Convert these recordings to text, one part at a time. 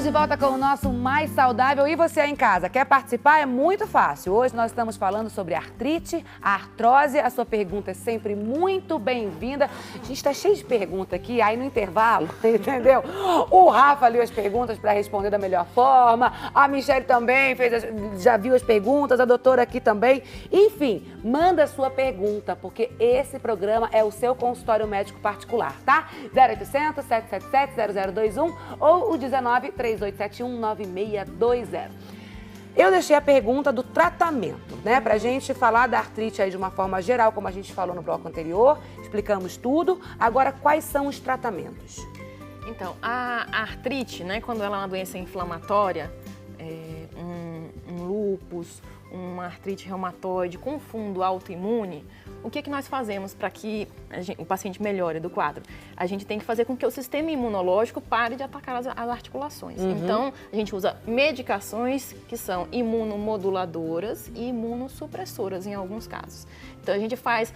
de volta com o nosso Mais Saudável. E você aí em casa, quer participar? É muito fácil. Hoje nós estamos falando sobre artrite, a artrose. A sua pergunta é sempre muito bem-vinda. A gente está cheio de perguntas aqui, aí no intervalo, entendeu? O Rafa leu as perguntas para responder da melhor forma. A Michelle também já viu as perguntas, a doutora aqui também. Enfim, manda a sua pergunta, porque esse programa é o seu consultório médico particular, tá? 0800 777 0021 ou o 19-3871-9620. Eu deixei a pergunta do tratamento, né? Pra gente falar da artrite aí de uma forma geral, como a gente falou no bloco anterior, explicamos tudo. Agora, quais são os tratamentos? Então, a artrite, né, quando ela é uma doença inflamatória, um lúpus, uma artrite reumatoide com fundo autoimune, o que nós fazemos para que o paciente melhore do quadro? A gente tem que fazer com que o sistema imunológico pare de atacar as articulações. Então, a gente usa medicações que são imunomoduladoras e imunossupressoras em alguns casos. Então, a gente faz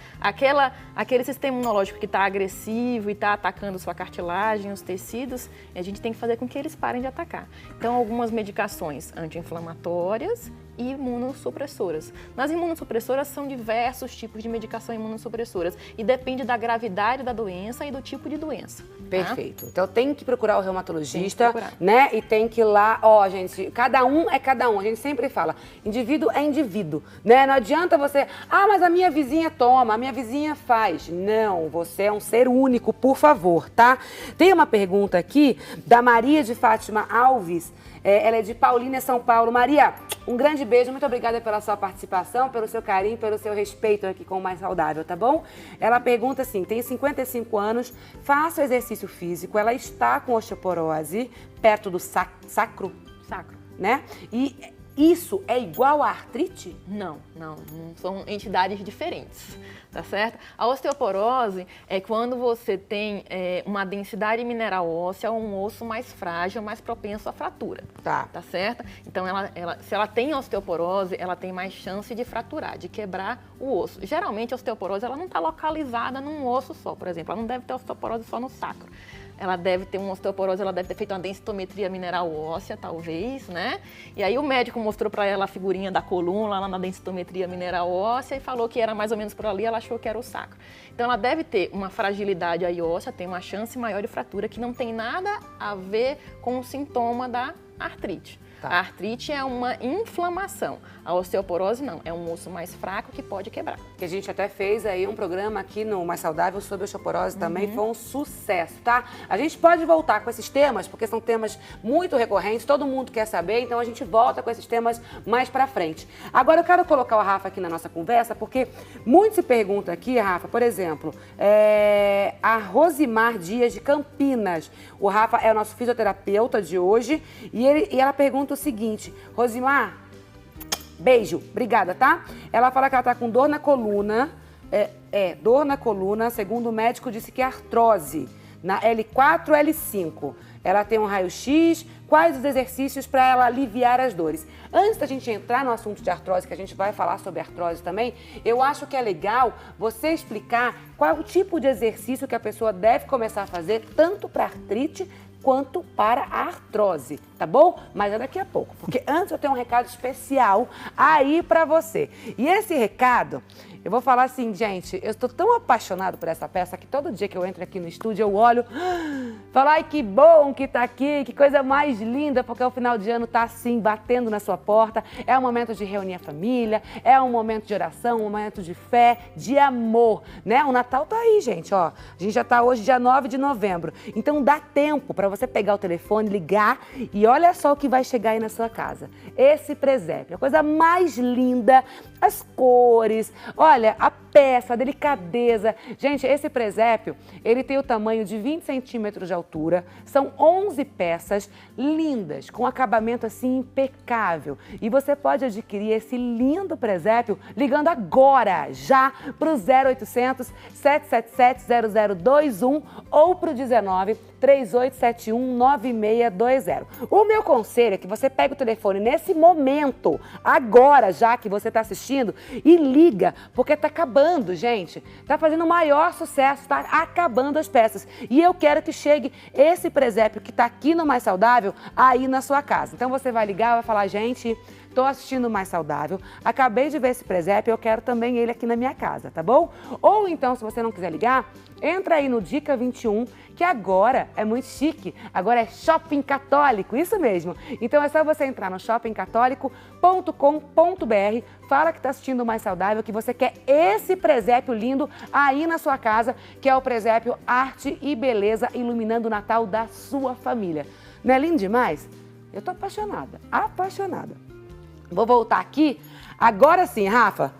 aquele sistema imunológico que está agressivo e está atacando sua cartilagem, os tecidos, a gente tem que fazer com que eles parem de atacar. Então, algumas medicações anti-inflamatórias e imunossupressoras. Nas imunossupressoras são diversos tipos de medicação imunossupressoras e depende da gravidade da doença e do tipo de doença. Perfeito. Então tem que procurar o reumatologista, né? E tem que ir lá, gente, cada um é cada um. A gente sempre fala, indivíduo é indivíduo, né? Não adianta você, mas a minha vizinha toma, a minha vizinha faz. Não, você é um ser único, por favor, tá? Tem uma pergunta aqui da Maria de Fátima Alves. Ela é de Paulínia, São Paulo. Maria, um grande beijo, muito obrigada pela sua participação, pelo seu carinho, pelo seu respeito aqui com o Mais Saudável, tá bom? Ela pergunta assim, tem 55 anos, faço exercício físico, ela está com osteoporose perto do sacro, né? E isso é igual à artrite? Não são entidades diferentes, tá certo? A osteoporose é quando você tem uma densidade mineral óssea, um osso mais frágil, mais propenso à fratura, tá certo? Então, se ela tem osteoporose, ela tem mais chance de fraturar, de quebrar o osso. Geralmente, a osteoporose ela não está localizada num osso só, por exemplo, ela não deve ter osteoporose só no sacro. Ela deve ter uma osteoporose, ela deve ter feito uma densitometria mineral óssea, talvez, né? E aí o médico mostrou para ela a figurinha da coluna lá na densitometria mineral óssea e falou que era mais ou menos por ali, ela achou que era o sacro. Então ela deve ter uma fragilidade aí óssea, tem uma chance maior de fratura que não tem nada a ver com o sintoma da artrite. A artrite é uma inflamação, a osteoporose não, é um osso mais fraco que pode quebrar. Que a gente até fez aí um programa aqui no Mais Saudável sobre osteoporose também, foi um sucesso, tá? A gente pode voltar com esses temas, porque são temas muito recorrentes, todo mundo quer saber, então a gente volta com esses temas mais pra frente. Agora eu quero colocar o Rafa aqui na nossa conversa, porque muito se pergunta aqui, Rafa, por exemplo, a Rosimar Dias de Campinas. O Rafa é o nosso fisioterapeuta de hoje e ela pergunta o seguinte, Rosimar, beijo, obrigada, tá? Ela fala que ela tá com dor na coluna, dor na coluna, segundo o médico disse que é artrose, na L4, L5. Ela tem um raio-x, quais os exercícios para ela aliviar as dores? Antes da gente entrar no assunto de artrose, que a gente vai falar sobre artrose também, eu acho que é legal você explicar qual é o tipo de exercício que a pessoa deve começar a fazer, tanto para artrite quanto para a artrose, tá bom? Mas é daqui a pouco, porque antes eu tenho um recado especial aí para você. E esse recado, eu vou falar assim, gente, eu estou tão apaixonado por essa peça que todo dia que eu entro aqui no estúdio eu olho, falo, ai que bom que tá aqui, que coisa mais linda, porque o final de ano tá assim, batendo na sua porta, é um momento de reunir a família, é um momento de oração, um momento de fé, de amor, né? O Natal tá aí, gente, ó, a gente já tá hoje dia 9 de novembro, então dá tempo para você pegar o telefone, ligar e olha só o que vai chegar aí na sua casa. Esse presépio, a coisa mais linda, as cores, olha, a peça, a delicadeza. Gente, esse presépio, ele tem o tamanho de 20 centímetros de altura, são 11 peças lindas, com acabamento assim impecável. E você pode adquirir esse lindo presépio ligando agora, já, para o 0800 777 0021 ou para o 19 3871 9620. O meu conselho é que você pegue o telefone nesse momento, agora já que você está assistindo assistindo e liga, porque tá acabando, gente. Tá fazendo o maior sucesso, tá acabando as peças. E eu quero que chegue esse presépio que tá aqui no Mais Saudável aí na sua casa. Então você vai ligar, vai falar, gente, tô assistindo o Mais Saudável, acabei de ver esse presépio, eu quero também ele aqui na minha casa, tá bom? Ou então, se você não quiser ligar, entra aí no Dica 21, que agora é muito chique, agora é Shopping Católico, isso mesmo. Então é só você entrar no shoppingcatólico.com.br, fala que está assistindo o Mais Saudável, que você quer esse presépio lindo aí na sua casa, que é o presépio Arte e Beleza iluminando o Natal da sua família. Não é lindo demais? Eu tô apaixonada, apaixonada. Vou voltar aqui. Agora sim, Rafa.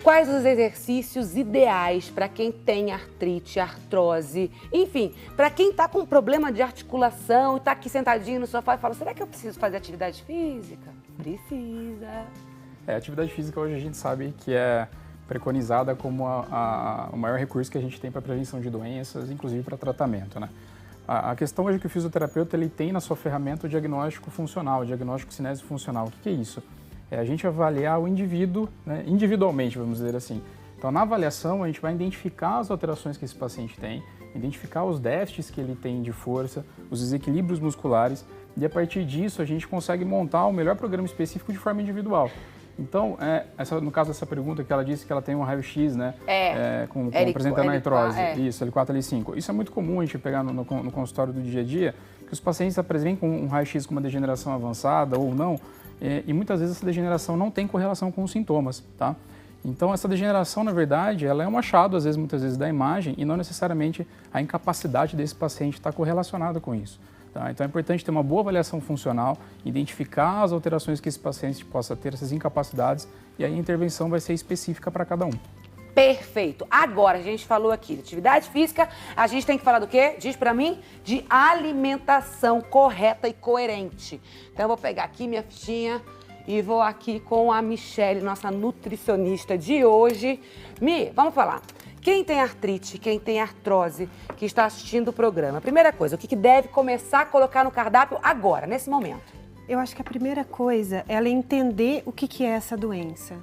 Quais os exercícios ideais para quem tem artrite, artrose, enfim, para quem está com problema de articulação e está aqui sentadinho no sofá e fala, será que eu preciso fazer atividade física? Precisa. Atividade física hoje a gente sabe que é preconizada como o maior recurso que a gente tem para prevenção de doenças, inclusive para tratamento, né? A questão hoje é que o fisioterapeuta ele tem na sua ferramenta o diagnóstico funcional, o diagnóstico cinésio-funcional. O que é isso? É a gente avaliar o indivíduo, né, individualmente, vamos dizer assim. Então, na avaliação, a gente vai identificar as alterações que esse paciente tem, identificar os déficits que ele tem de força, os desequilíbrios musculares, e a partir disso a gente consegue montar o melhor programa específico de forma individual. Então, no caso dessa pergunta que ela disse que ela tem um raio-X, né? Apresentando artrose. Isso, L4, L5. Isso é muito comum a gente pegar no consultório do dia a dia, que os pacientes apresentam com um raio-X com uma degeneração avançada ou não, e muitas vezes essa degeneração não tem correlação com os sintomas, tá? Então, essa degeneração, na verdade, ela é um achado, muitas vezes, da imagem e não necessariamente a incapacidade desse paciente está correlacionada com isso. Tá? Então, é importante ter uma boa avaliação funcional, identificar as alterações que esse paciente possa ter, essas incapacidades, e aí a intervenção vai ser específica para cada um. Perfeito. Agora, a gente falou aqui de atividade física, a gente tem que falar do quê? Diz pra mim, de alimentação correta e coerente. Então, eu vou pegar aqui minha fichinha e vou aqui com a Michele, nossa nutricionista de hoje. Mi, vamos falar. Quem tem artrite, quem tem artrose, que está assistindo o programa, primeira coisa, o que deve começar a colocar no cardápio agora, nesse momento? Eu acho que a primeira coisa é ela entender o que é essa doença.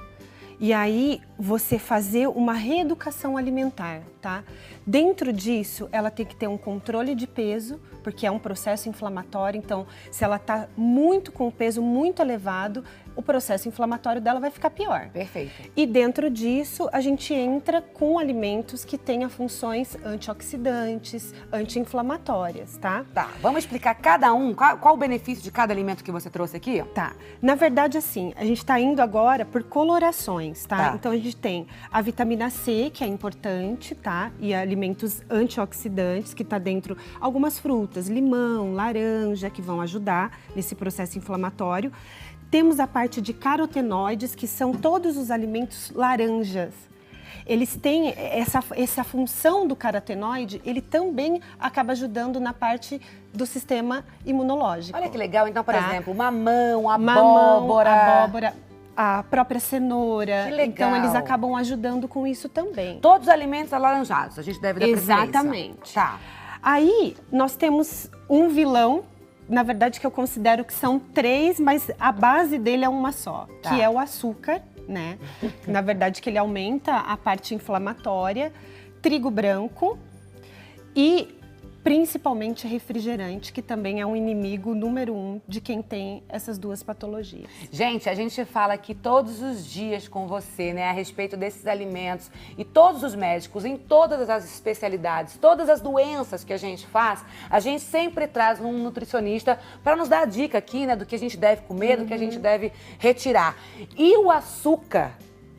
E aí, você fazer uma reeducação alimentar, tá? Dentro disso, ela tem que ter um controle de peso, porque é um processo inflamatório. Então, se ela tá muito com o peso muito elevado, o processo inflamatório dela vai ficar pior. Perfeito. E dentro disso, a gente entra com alimentos que tenham funções antioxidantes, anti-inflamatórias, tá? Tá, vamos explicar cada um, qual o benefício de cada alimento que você trouxe aqui? Tá, na verdade assim, a gente tá indo agora por colorações, tá? Então a gente tem a vitamina C, que é importante, tá? E alimentos antioxidantes, que tá dentro algumas frutas, limão, laranja, que vão ajudar nesse processo inflamatório. Temos a parte de carotenoides, que são todos os alimentos laranjas. Eles têm essa função do carotenoide, ele também acaba ajudando na parte do sistema imunológico. Olha que legal, então, por exemplo, mamão, abóbora, a própria cenoura. Que legal. Então, eles acabam ajudando com isso também. Todos os alimentos alaranjados, a gente deve dar preferência. Exatamente. Tá. Aí, nós temos um vilão, na verdade, que eu considero que são 3, mas a base dele é uma só, que é o açúcar, né? Na verdade, que ele aumenta a parte inflamatória, trigo branco e principalmente refrigerante, que também é um inimigo número 1 de quem tem essas duas patologias. Gente, a gente fala aqui todos os dias com você, né, a respeito desses alimentos, e todos os médicos, em todas as especialidades, todas as doenças que a gente faz, a gente sempre traz um nutricionista para nos dar a dica aqui, né, do que a gente deve comer, do que a gente deve retirar. E o açúcar,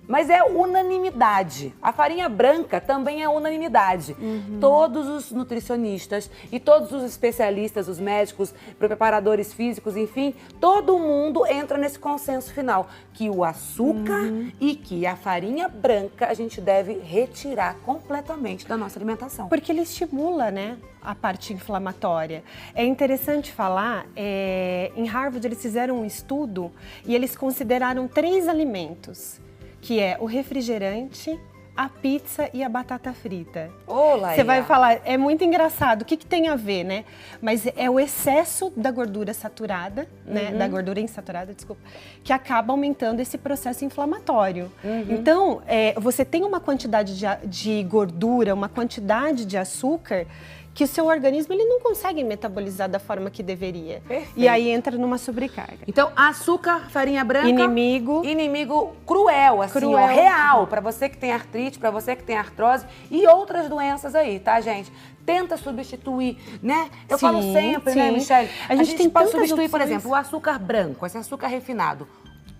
mas é unanimidade. A farinha branca também é unanimidade. Todos os nutricionistas e todos os especialistas, os médicos, preparadores físicos, enfim, todo mundo entra nesse consenso final, que o açúcar e que a farinha branca a gente deve retirar completamente da nossa alimentação. Porque ele estimula, né, a parte inflamatória. É interessante falar, em Harvard eles fizeram um estudo e eles consideraram 3 alimentos, que é o refrigerante, a pizza e a batata frita. Olá, você vai falar, é muito engraçado, o que tem a ver, né? Mas é o excesso da gordura saturada, né? Da gordura insaturada, desculpa, que acaba aumentando esse processo inflamatório. Então, você tem uma quantidade de gordura, uma quantidade de açúcar que o seu organismo ele não consegue metabolizar da forma que deveria. Perfeito. E aí entra numa sobrecarga. Então, açúcar, farinha branca... Inimigo cruel, assim, cruel. Ó, real, para você que tem artrite, para você que tem artrose e outras doenças aí, tá, gente? Tenta substituir, né? Eu falo sempre, né, Michele? A gente tem pode tantas substituir, por opções. exemplo, o açúcar branco, esse açúcar refinado.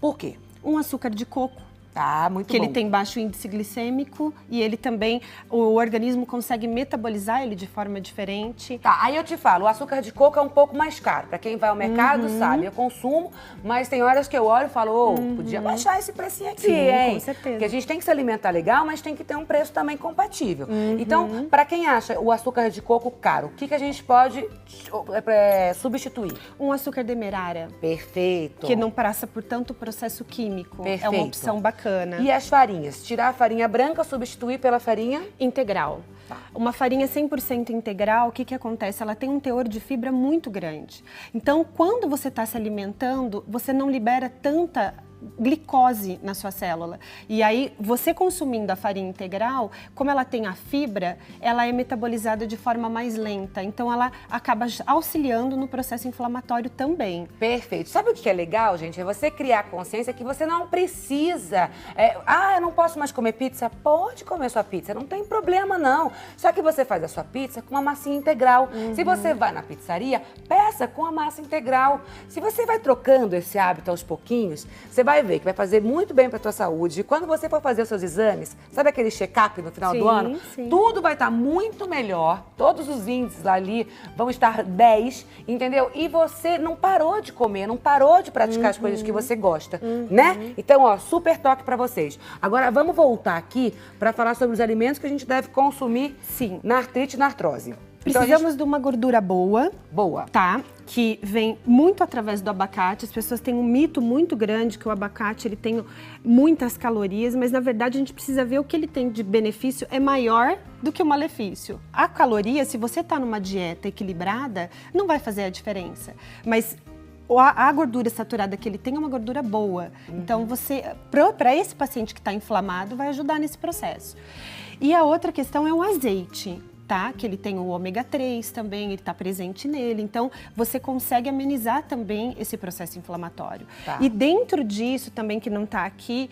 Por quê? Um açúcar de coco. Tá, muito que bom. ele tem baixo índice glicêmico e ele também, o organismo consegue metabolizar ele de forma diferente. Tá, aí eu te falo, o açúcar de coco é um pouco mais caro. Pra quem vai ao mercado sabe, eu consumo, mas tem horas que eu olho e falo, podia baixar esse precinho aqui, Sim, hein? com certeza. Porque a gente tem que se alimentar legal, mas tem que ter um preço também compatível. Então, pra quem acha o açúcar de coco caro, o que a gente pode substituir? Um açúcar demerara. Perfeito. Que não passa por tanto processo químico. Perfeito. É uma opção bacana. E as farinhas? Tirar a farinha branca, substituir pela farinha... Integral. Tá. Uma farinha 100% integral, o que acontece? Ela tem um teor de fibra muito grande. Então, quando você está se alimentando, você não libera tanta glicose na sua célula. E aí, você consumindo a farinha integral, como ela tem a fibra, ela é metabolizada de forma mais lenta. Então, ela acaba auxiliando no processo inflamatório também. Perfeito. Sabe o que é legal, gente? É você criar consciência que você não precisa... eu não posso mais comer pizza? Pode comer sua pizza, não tem problema não. Só que você faz a sua pizza com uma massinha integral. Se você vai na pizzaria, peça com a massa integral. Se você vai trocando esse hábito aos pouquinhos, você vai ver que vai fazer muito bem para a tua saúde. E quando você for fazer os seus exames, sabe aquele check-up no final do ano? Sim. Tudo vai estar muito melhor. Todos os índices ali vão estar 10, entendeu? E você não parou de comer, não parou de praticar as coisas que você gosta, né? Então, ó, super toque para vocês. Agora, vamos voltar aqui para falar sobre os alimentos que a gente deve consumir na artrite e na artrose. Precisamos de uma gordura boa. Boa. Tá? Que vem muito através do abacate. As pessoas têm um mito muito grande que o abacate ele tem muitas calorias, mas na verdade a gente precisa ver o que ele tem de benefício é maior do que o malefício. A caloria, se você está numa dieta equilibrada, não vai fazer a diferença. Mas a gordura saturada que ele tem é uma gordura boa. Então, para esse paciente que está inflamado, vai ajudar nesse processo. E a outra questão é o azeite. Tá? Que ele tem o ômega 3 também, ele está presente nele. Então, você consegue amenizar também esse processo inflamatório. Tá. E dentro disso também, que não está aqui,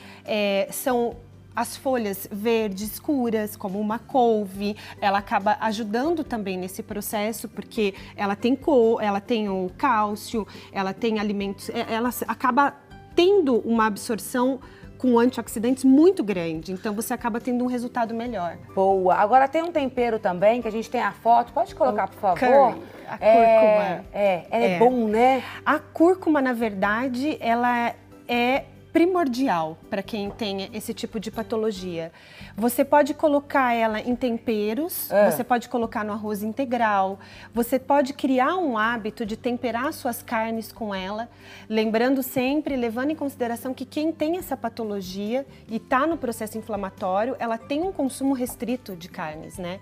são as folhas verdes escuras, como uma couve. Ela acaba ajudando também nesse processo, porque ela tem ela tem o cálcio, ela tem alimentos... Ela acaba tendo uma absorção com antioxidantes muito grande, então você acaba tendo um resultado melhor. Boa. Agora tem um tempero também, que a gente tem a foto, pode colocar, por favor? Curry, a cúrcuma. É bom, né? A cúrcuma, na verdade, ela é primordial para quem tem esse tipo de patologia. Você pode colocar ela em temperos, você pode colocar no arroz integral, você pode criar um hábito de temperar suas carnes com ela, lembrando sempre, levando em consideração que quem tem essa patologia e está no processo inflamatório, ela tem um consumo restrito de carnes, né?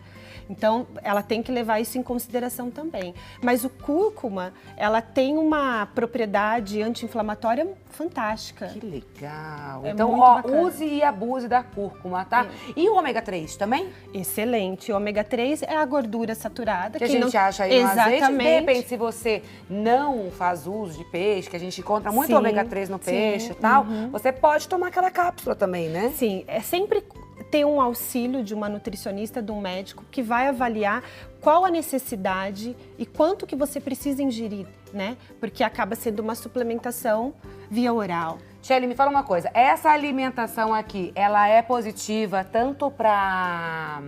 Então, ela tem que levar isso em consideração também. Mas o cúrcuma, ela tem uma propriedade anti-inflamatória fantástica. Que legal. É Então, muito ó, bacana. use e abuse da cúrcuma, tá? E o ômega 3 também? Excelente. O ômega 3 é a gordura saturada. Que a gente acha aí no azeite. Exatamente. De repente, se você não faz uso de peixe, que a gente encontra muito Sim, ômega 3 no peixe e tal, você pode tomar aquela cápsula também, né? Sim, é sempre ter um auxílio de uma nutricionista, de um médico, que vai avaliar qual a necessidade e quanto que você precisa ingerir, né? Porque acaba sendo uma suplementação via oral. Shelly, me fala uma coisa, essa alimentação aqui, ela é positiva tanto para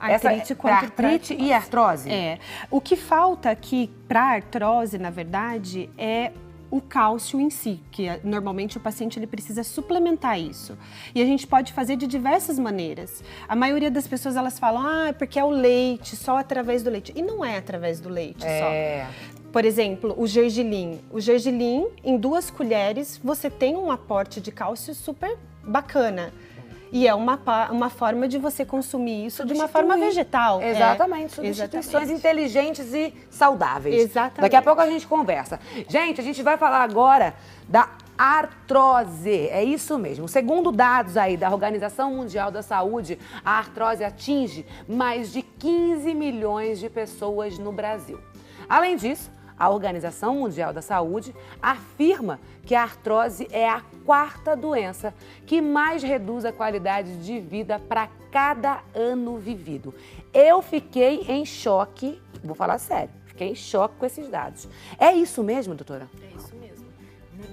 Artrite quanto pra artrite e artrose? É. O que falta aqui para artrose, na verdade, é o cálcio em si, que normalmente o paciente ele precisa suplementar isso. E a gente pode fazer de diversas maneiras. A maioria das pessoas elas falam, porque é o leite, só através do leite. E não é através do leite só. Por exemplo, o gergelim. O gergelim, em 2 colheres, você tem um aporte de cálcio super bacana. E é uma forma de você consumir isso de uma forma vegetal. Exatamente, substituições inteligentes e saudáveis. Exatamente. Daqui a pouco a gente conversa. Gente, a gente vai falar agora da artrose. É isso mesmo. Segundo dados aí da Organização Mundial da Saúde, a artrose atinge mais de 15 milhões de pessoas no Brasil. Além disso, a Organização Mundial da Saúde afirma que a artrose é a 4ª doença que mais reduz a qualidade de vida para cada ano vivido. Eu fiquei em choque, vou falar sério, fiquei em choque com esses dados. É isso mesmo, doutora? É isso mesmo.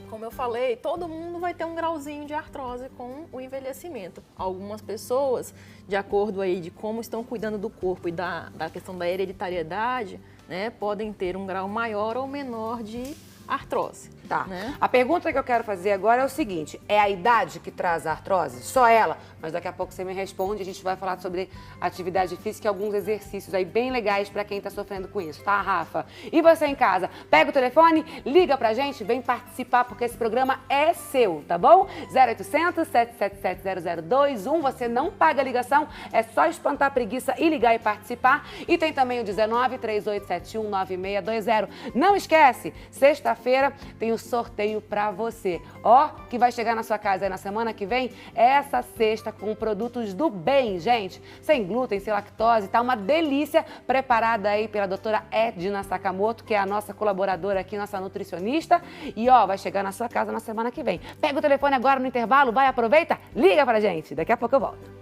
Como eu falei, todo mundo vai ter um grauzinho de artrose com o envelhecimento. Algumas pessoas, de acordo aí de como estão cuidando do corpo e da questão da hereditariedade, né, podem ter um grau maior ou menor de artrose. Tá. Né? A pergunta que eu quero fazer agora é o seguinte: é a idade que traz a artrose? Só ela? Mas daqui a pouco você me responde, a gente vai falar sobre atividade física e alguns exercícios aí bem legais para quem tá sofrendo com isso, tá, Rafa? E você em casa, pega o telefone, liga pra gente, vem participar, porque esse programa é seu, tá bom? 0800 777 0021, você não paga a ligação, é só espantar a preguiça e ligar e participar. E tem também o 19 3871 9620. Não esquece, sexta-feira tem o sorteio pra você. Ó, que vai chegar na sua casa aí na semana que vem, essa sexta com produtos do bem, gente. Sem glúten, sem lactose, tá uma delícia, preparada aí pela doutora Edna Sakamoto, que é a nossa colaboradora aqui, nossa nutricionista. E ó, vai chegar na sua casa na semana que vem. Pega o telefone agora no intervalo, vai, aproveita, liga pra gente. Daqui a pouco eu volto.